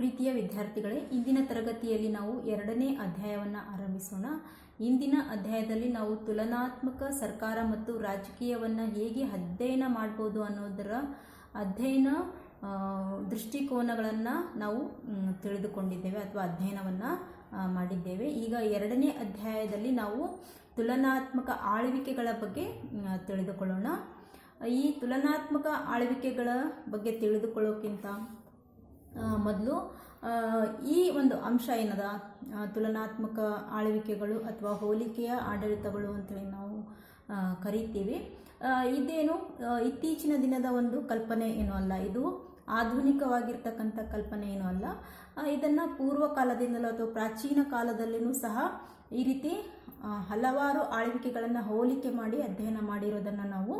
ಪ್ರೀತಿಯ ವಿದ್ಯಾರ್ಥಿಗಳೇ, ಇಂದಿನ ತರಗತಿಯಲ್ಲಿ ನಾವು 2ನೇ ಅಧ್ಯಾಯವನ್ನು ಆರಂಭಿಸೋಣ. ಇಂದಿನ ಅಧ್ಯಾಯದಲ್ಲಿ ನಾವು ತುಲನಾತ್ಮಕ ಸರ್ಕಾರ ಮತ್ತು ರಾಜಕೀಯವನ್ನು ಹೇಗೆ ಅಧ್ಯಯನ ಮಾಡ್ಬೋದು ಅನ್ನೋದರ ಅಧ್ಯಯನ ದೃಷ್ಟಿಕೋನಗಳನ್ನು ನಾವು ತಿಳಿದುಕೊಂಡಿದ್ದೇವೆ ಅಥವಾ ಅಧ್ಯಯನವನ್ನು ಮಾಡಿದ್ದೇವೆ. ಈಗ 2ನೇ ಅಧ್ಯಾಯದಲ್ಲಿ ನಾವು ತುಲನಾತ್ಮಕ ಆಳ್ವಿಕೆಗಳ ಬಗ್ಗೆ ತಿಳಿದುಕೊಳ್ಳೋಣ. ಈ ತುಲನಾತ್ಮಕ ಆಳ್ವಿಕೆಗಳ ಬಗ್ಗೆ ತಿಳಿದುಕೊಳ್ಳೋಕ್ಕಿಂತ ಮೊದಲು ಈ ಒಂದು ಅಂಶ ಏನದ ತುಲನಾತ್ಮಕ ಆಳ್ವಿಕೆಗಳು ಅಥವಾ ಹೋಲಿಕೆಯ ಆಡಳಿತಗಳು ಅಂತೇಳಿ ನಾವು ಕರಿತೀವಿ. ಇದೇನು ಇತ್ತೀಚಿನ ದಿನದ ಒಂದು ಕಲ್ಪನೆ ಏನೂ ಅಲ್ಲ, ಇದು ಆಧುನಿಕವಾಗಿರ್ತಕ್ಕಂಥ ಕಲ್ಪನೆ ಏನೂ ಅಲ್ಲ. ಇದನ್ನು ಪೂರ್ವ ಕಾಲದಿಂದಲೂ ಅಥವಾ ಪ್ರಾಚೀನ ಕಾಲದಲ್ಲಿಯೂ ಸಹ ಈ ರೀತಿ ಹಲವಾರು ಆಳ್ವಿಕೆಗಳನ್ನು ಹೋಲಿಕೆ ಮಾಡಿ ಅಧ್ಯಯನ ಮಾಡಿರೋದನ್ನು ನಾವು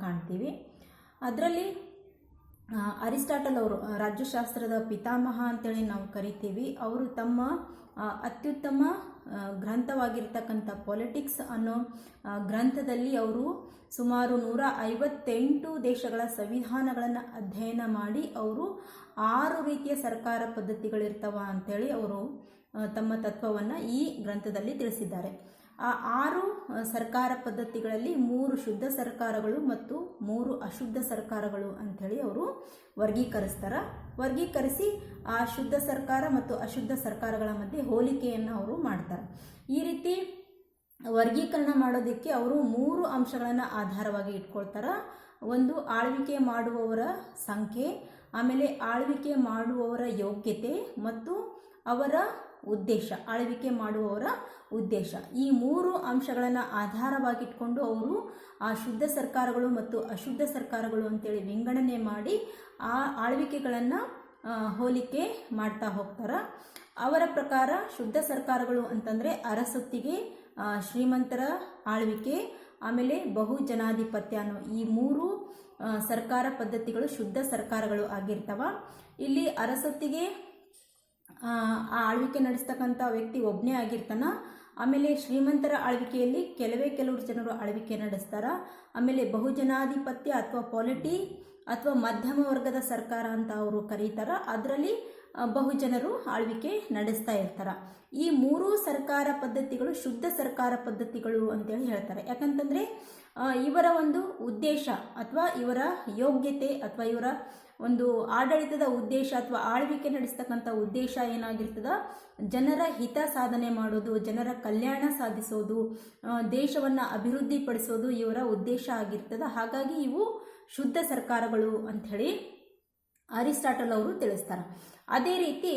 ಕಾಣ್ತೀವಿ. ಅದರಲ್ಲಿ ಅರಿಸ್ಟಾಟಲ್ ಅವರು ರಾಜ್ಯಶಾಸ್ತ್ರದ ಪಿತಾಮಹ ಅಂತೇಳಿ ನಾವು ಕರಿತೀವಿ. ಅವರು ತಮ್ಮ ಅತ್ಯುತ್ತಮ ಗ್ರಂಥವಾಗಿರ್ತಕ್ಕಂಥ ಪೊಲಿಟಿಕ್ಸ್ ಅನ್ನೋ ಗ್ರಂಥದಲ್ಲಿ ಅವರು ಸುಮಾರು 158 ದೇಶಗಳ ಸಂವಿಧಾನಗಳನ್ನು ಅಧ್ಯಯನ ಮಾಡಿ ಅವರು 6 ರೀತಿಯ ಸರ್ಕಾರ ಪದ್ಧತಿಗಳಿರ್ತವ ಅಂಥೇಳಿ ಅವರು ತಮ್ಮ ತತ್ವವನ್ನು ಈ ಗ್ರಂಥದಲ್ಲಿ ತಿಳಿಸಿದ್ದಾರೆ. ಆ 6 ಸರ್ಕಾರ ಪದ್ಧತಿಗಳಲ್ಲಿ 3 ಶುದ್ಧ ಸರ್ಕಾರಗಳು ಮತ್ತು 3 ಅಶುದ್ಧ ಸರ್ಕಾರಗಳು ಅಂಥೇಳಿ ಅವರು ವರ್ಗೀಕರಿಸಿ ಆ ಶುದ್ಧ ಸರ್ಕಾರ ಮತ್ತು ಅಶುದ್ಧ ಸರ್ಕಾರಗಳ ಮಧ್ಯೆ ಹೋಲಿಕೆಯನ್ನು ಅವರು ಮಾಡ್ತಾರೆ. ಈ ರೀತಿ ವರ್ಗೀಕರಣ ಮಾಡೋದಕ್ಕೆ ಅವರು 3 ಅಂಶಗಳನ್ನು ಆಧಾರವಾಗಿ ಇಟ್ಕೊಳ್ತಾರೆ. ಒಂದು, ಆಳ್ವಿಕೆ ಮಾಡುವವರ ಸಂಖ್ಯೆ, ಆಮೇಲೆ ಆಳ್ವಿಕೆ ಮಾಡುವವರ ಯೋಗ್ಯತೆ ಮತ್ತು ಅವರ ಉದ್ದೇಶ, ಆಳ್ವಿಕೆ ಮಾಡುವವರ ಉದ್ದೇಶ. ಈ 3 ಅಂಶಗಳನ್ನು ಆಧಾರವಾಗಿಟ್ಕೊಂಡು ಅವರು ಆ ಶುದ್ಧ ಸರ್ಕಾರಗಳು ಮತ್ತು ಅಶುದ್ಧ ಸರ್ಕಾರಗಳು ಅಂತೇಳಿ ವಿಂಗಡಣೆ ಮಾಡಿ ಆ ಆಳ್ವಿಕೆಗಳನ್ನು ಹೋಲಿಕೆ ಮಾಡ್ತಾ ಹೋಗ್ತಾರೆ. ಅವರ ಪ್ರಕಾರ ಶುದ್ಧ ಸರ್ಕಾರಗಳು ಅಂತಂದರೆ ಅರಸೊತ್ತಿಗೆ ಶ್ರೀಮಂತರ ಆಳ್ವಿಕೆ, ಆಮೇಲೆ ಬಹುಜನಾಧಿಪತ್ಯ ಅನ್ನೋ ಈ 3 ಸರ್ಕಾರ ಪದ್ಧತಿಗಳು ಶುದ್ಧ ಸರ್ಕಾರಗಳು ಆಗಿರ್ತವ. ಇಲ್ಲಿ ಅರಸೊತ್ತಿಗೆ ಆ ಆಳ್ವಿಕೆ ನಡೆಸ್ತಕ್ಕಂಥ ವ್ಯಕ್ತಿ ಒಬ್ಬನೇ ಆಗಿರ್ತಾನ. ಆಮೇಲೆ ಶ್ರೀಮಂತರ ಆಳ್ವಿಕೆಯಲ್ಲಿ ಕೆಲವರು ಜನರು ಆಳ್ವಿಕೆ ನಡೆಸ್ತಾರ. ಆಮೇಲೆ ಬಹುಜನಾಧಿಪತ್ಯ ಅಥವಾ ಪಾಲಿಟಿ ಅಥವಾ ಮಧ್ಯಮ ವರ್ಗದ ಸರ್ಕಾರ ಅಂತ ಅವರು ಕರೀತಾರ. ಅದರಲ್ಲಿ ಬಹುಜನರು ಆಳ್ವಿಕೆ ನಡೆಸ್ತಾ ಇರ್ತಾರ. ಈ 3 ಸರ್ಕಾರ ಪದ್ಧತಿಗಳು ಶುದ್ಧ ಸರ್ಕಾರ ಪದ್ಧತಿಗಳು ಅಂತೇಳಿ ಹೇಳ್ತಾರೆ. ಯಾಕಂತಂದರೆ ಇವರ ಒಂದು ಉದ್ದೇಶ ಅಥವಾ ಇವರ ಯೋಗ್ಯತೆ ಅಥವಾ ಇವರ ಒಂದು ಆಡಳಿತದ ಉದ್ದೇಶ ಅಥವಾ ಆಳ್ವಿಕೆ ನಡೆಸ್ತಕ್ಕಂಥ ಉದ್ದೇಶ ಏನಾಗಿರ್ತದ, ಜನರ ಹಿತ ಸಾಧನೆ ಮಾಡೋದು, ಜನರ ಕಲ್ಯಾಣ ಸಾಧಿಸೋದು, ದೇಶವನ್ನು ಅಭಿವೃದ್ಧಿಪಡಿಸೋದು ಇವರ ಉದ್ದೇಶ ಆಗಿರ್ತದ. ಹಾಗಾಗಿ ಇವು ಶುದ್ಧ ಸರ್ಕಾರಗಳು ಅಂಥೇಳಿ ಅರಿಸ್ಟಾಟಲ್ ಅವರು ತಿಳಿಸ್ತಾರೆ. ಅದೇ ರೀತಿ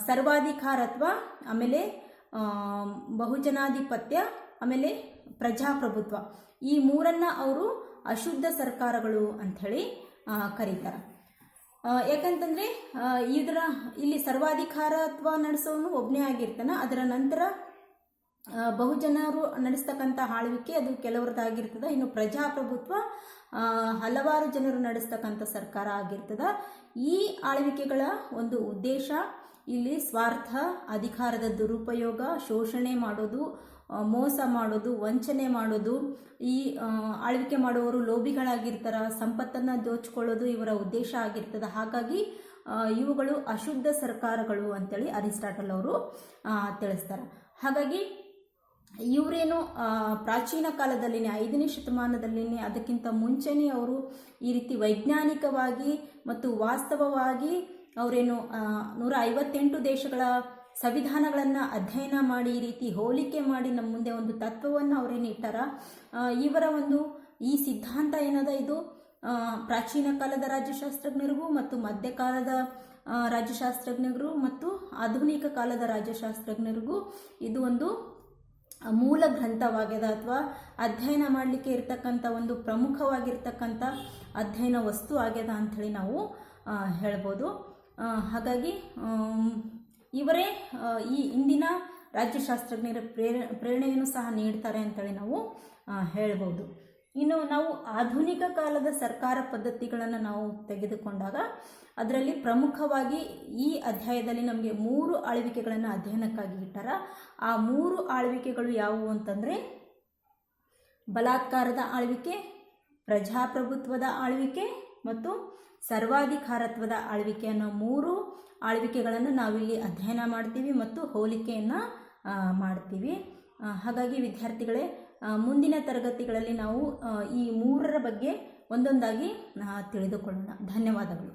ಸರ್ವಾಧಿಕಾರತ್ವ, ಆಮೇಲೆ ಬಹುಜನಾಧಿಪತ್ಯ, ಆಮೇಲೆ ಪ್ರಜಾಪ್ರಭುತ್ವ, ಈ 3 ಅವರು ಅಶುದ್ಧ ಸರ್ಕಾರಗಳು ಅಂಥೇಳಿ ಕರೀತಾರೆ. ಯಾಕಂತಂದರೆ ಇಲ್ಲಿ ಸರ್ವಾಧಿಕಾರತ್ವ ನಡೆಸೋನು ಒಬ್ಬನೇ ಆಗಿರ್ತಾನೆ. ಅದರ ನಂತರ ಬಹುಜನರು ನಡೆಸ್ತಕ್ಕಂಥ ಆಳ್ವಿಕೆ ಅದು ಕೆಲವರದಾಗಿರ್ತದೆ. ಇನ್ನು ಪ್ರಜಾಪ್ರಭುತ್ವ ಹಲವಾರು ಜನರು ನಡೆಸ್ತಕ್ಕಂಥ ಸರ್ಕಾರ ಆಗಿರ್ತದೆ. ಈ ಆಳ್ವಿಕೆಗಳ ಒಂದು ಉದ್ದೇಶ ಇಲ್ಲಿ ಸ್ವಾರ್ಥ, ಅಧಿಕಾರದ ದುರುಪಯೋಗ, ಶೋಷಣೆ ಮಾಡೋದು, ಮೋಸ ಮಾಡೋದು, ವಂಚನೆ ಮಾಡೋದು, ಈ ಆಳ್ವಿಕೆ ಮಾಡುವವರು ಲೋಭಿಗಳಾಗಿರ್ತಾರ, ಸಂಪತ್ತನ್ನು ದೋಚಿಕೊಳ್ಳೋದು ಇವರ ಉದ್ದೇಶ ಆಗಿರ್ತದೆ. ಹಾಗಾಗಿ ಇವುಗಳು ಅಶುದ್ಧ ಸರ್ಕಾರಗಳು ಅಂತೇಳಿ ಅರಿಸ್ಟಾಟಲ್ ಅವರು ತಿಳಿಸ್ತಾರೆ. ಹಾಗಾಗಿ ಇವರೇನು ಪ್ರಾಚೀನ ಕಾಲದಲ್ಲಿನೇ 5ನೇ ಶತಮಾನದಲ್ಲಿನೇ ಅದಕ್ಕಿಂತ ಮುಂಚೆನೇ ಅವರು ಈ ರೀತಿ ವೈಜ್ಞಾನಿಕವಾಗಿ ಮತ್ತು ವಾಸ್ತವವಾಗಿ ಅವರೇನು 158 ದೇಶಗಳ ಸಂವಿಧಾನಗಳನ್ನು ಅಧ್ಯಯನ ಮಾಡಿ ಈ ರೀತಿ ಹೋಲಿಕೆ ಮಾಡಿ ನಮ್ಮ ಮುಂದೆ ಒಂದು ತತ್ವವನ್ನು ಅವರೇನು ಇಟ್ಟಾರ. ಇವರ ಒಂದು ಈ ಸಿದ್ಧಾಂತ ಏನದ, ಇದು ಪ್ರಾಚೀನ ಕಾಲದ ರಾಜ್ಯಶಾಸ್ತ್ರಜ್ಞರಿಗೂ ಮತ್ತು ಮಧ್ಯಕಾಲದ ರಾಜ್ಯಶಾಸ್ತ್ರಜ್ಞರು ಮತ್ತು ಆಧುನಿಕ ಕಾಲದ ರಾಜ್ಯಶಾಸ್ತ್ರಜ್ಞರಿಗೂ ಇದು ಒಂದು ಮೂಲ ಗ್ರಂಥವಾಗ್ಯದ ಅಥವಾ ಅಧ್ಯಯನ ಮಾಡಲಿಕ್ಕೆ ಇರ್ತಕ್ಕಂಥ ಒಂದು ಪ್ರಮುಖವಾಗಿರ್ತಕ್ಕಂಥ ಅಧ್ಯಯನ ವಸ್ತು ಆಗ್ಯದ ಅಂಥೇಳಿ ನಾವು ಹೇಳ್ಬೋದು. ಹಾಗಾಗಿ ಇವರೇ ಈ ಇಂದಿನ ರಾಜ್ಯಶಾಸ್ತ್ರಜ್ಞರ ಪ್ರೇರಣೆಯನ್ನು ಸಹ ನೀಡ್ತಾರೆ ಅಂತೇಳಿ ನಾವು ಹೇಳ್ಬೋದು. ಇನ್ನು ನಾವು ಆಧುನಿಕ ಕಾಲದ ಸರ್ಕಾರ ಪದ್ಧತಿಗಳನ್ನು ನಾವು ತೆಗೆದುಕೊಂಡಾಗ ಅದರಲ್ಲಿ ಪ್ರಮುಖವಾಗಿ ಈ ಅಧ್ಯಾಯದಲ್ಲಿ ನಮಗೆ 3 ಆಳ್ವಿಕೆಗಳನ್ನು ಅಧ್ಯಯನಕ್ಕಾಗಿ ಇಟ್ಟಾರ. ಆ 3 ಆಳ್ವಿಕೆಗಳು ಯಾವುವು ಅಂತಂದರೆ ಬಲಾತ್ಕಾರದ ಆಳ್ವಿಕೆ, ಪ್ರಜಾಪ್ರಭುತ್ವದ ಆಳ್ವಿಕೆ ಮತ್ತು ಸರ್ವಾಧಿಕಾರತ್ವದ ಆಳ್ವಿಕೆ ಅನ್ನೋ 3 ಆಳ್ವಿಕೆಗಳನ್ನು ನಾವಿಲ್ಲಿ ಅಧ್ಯಯನ ಮಾಡ್ತೀವಿ ಮತ್ತು ಹೋಲಿಕೆಯನ್ನು ಮಾಡ್ತೀವಿ. ಹಾಗಾಗಿ ವಿದ್ಯಾರ್ಥಿಗಳೇ, ಮುಂದಿನ ತರಗತಿಗಳಲ್ಲಿ ನಾವು ಈ 3ರ ಬಗ್ಗೆ ಒಂದೊಂದಾಗಿ ತಿಳಿದುಕೊಳ್ಳೋಣ. ಧನ್ಯವಾದಗಳು.